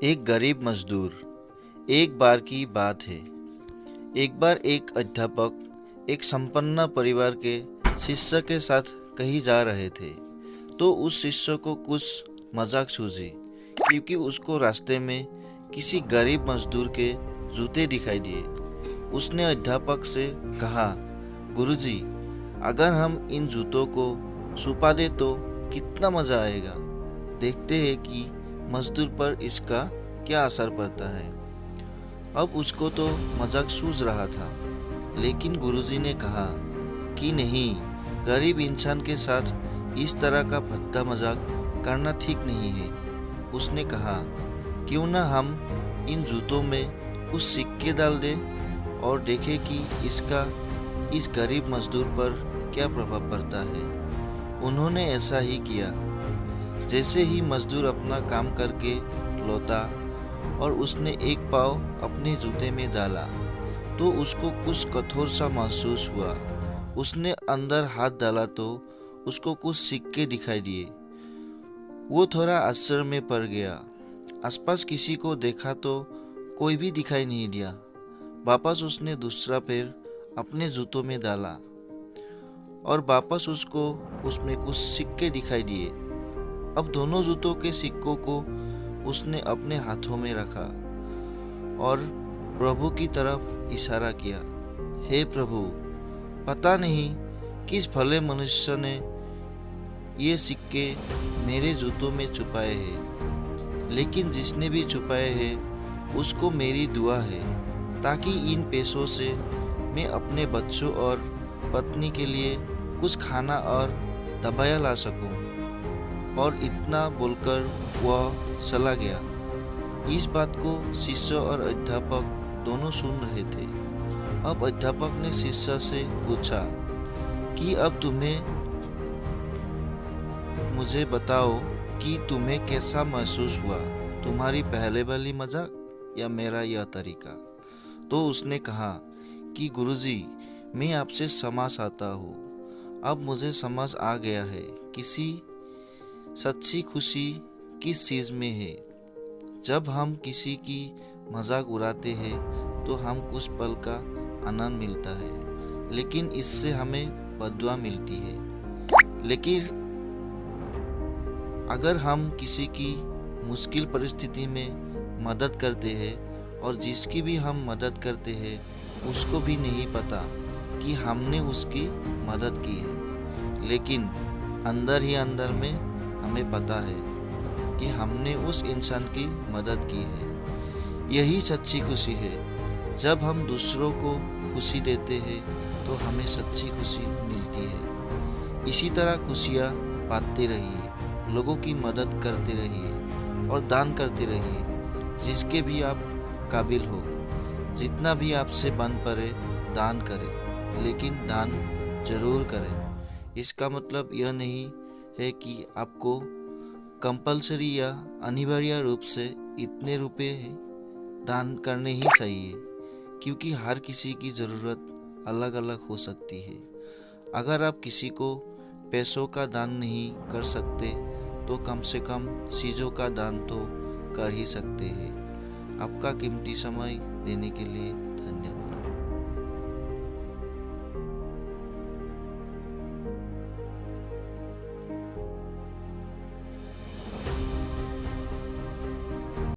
एक गरीब मजदूर। एक बार की बात है। एक बार एक अध्यापक एक संपन्न परिवार के शिष्य के साथ कहीं जा रहे थे, तो उस शिष्य को कुछ मजाक सूझी, क्योंकि उसको रास्ते में किसी गरीब मजदूर के जूते दिखाई दिए। उसने अध्यापक से कहा, गुरुजी, अगर हम इन जूतों को छुपा दे तो कितना मजा आएगा। देखते हैं कि मजदूर पर इसका क्या असर पड़ता है। अब उसको तो मजाक सूझ रहा था, लेकिन गुरुजी ने कहा कि नहीं, गरीब इंसान के साथ इस तरह का भद्दा मजाक करना ठीक नहीं है। उसने कहा, क्यों ना हम इन जूतों में कुछ सिक्के डाल दें और देखें कि इसका इस गरीब मजदूर पर क्या प्रभाव पड़ता है। उन्होंने ऐसा ही किया। जैसे ही मजदूर अपना काम करके लौटा और उसने एक पाँव अपने जूते में डाला, तो उसको कुछ कठोर सा महसूस हुआ। उसने अंदर हाथ डाला तो उसको कुछ सिक्के दिखाई दिए। वो थोड़ा आश्चर्य में पड़ गया। आसपास किसी को देखा तो कोई भी दिखाई नहीं दिया। वापस उसने दूसरा पैर अपने जूतों में डाला और वापस उसको उसमें कुछ सिक्के दिखाई दिए। अब दोनों जूतों के सिक्कों को उसने अपने हाथों में रखा और प्रभु की तरफ इशारा किया। हे प्रभु, पता नहीं किस भले मनुष्य ने ये सिक्के मेरे जूतों में छुपाए हैं, लेकिन जिसने भी छुपाए हैं उसको मेरी दुआ है, ताकि इन पैसों से मैं अपने बच्चों और पत्नी के लिए कुछ खाना और दवाइयाँ ला सकूं। और इतना बोलकर वह चला गया। इस बात को शिष्य और अध्यापक दोनों सुन रहे थे। अब अध्यापक ने शिष्य से पूछा कि अब तुम्हें मुझे बताओ कि तुम्हें कैसा महसूस हुआ, तुम्हारी पहले वाली मजाक या मेरा यह तरीका। तो उसने कहा कि गुरुजी, मैं आपसे क्षमा चाहता हूँ। अब मुझे समझ आ गया है किसी सच्ची खुशी किस चीज़ में है। जब हम किसी की मजाक उड़ाते हैं तो हम कुछ पल का आनंद मिलता है, लेकिन इससे हमें बददुआ मिलती है। लेकिन अगर हम किसी की मुश्किल परिस्थिति में मदद करते हैं और जिसकी भी हम मदद करते हैं उसको भी नहीं पता कि हमने उसकी मदद की है, लेकिन अंदर ही अंदर में हमें पता है कि हमने उस इंसान की मदद की है। यही सच्ची खुशी है। जब हम दूसरों को खुशी देते हैं तो हमें सच्ची खुशी मिलती है। इसी तरह खुशियाँ बांटते रहिए, लोगों की मदद करते रहिए और दान करते रहिए, जिसके भी आप काबिल हो। जितना भी आपसे बन पड़े दान करें, लेकिन दान जरूर करें। इसका मतलब यह नहीं है कि आपको कंपलसरी या अनिवार्य रूप से इतने रुपए दान करने ही चाहिए, क्योंकि हर किसी की ज़रूरत अलग अलग हो सकती है। अगर आप किसी को पैसों का दान नहीं कर सकते तो कम से कम चीज़ों का दान तो कर ही सकते हैं। आपका कीमती समय देने के लिए धन्यवाद।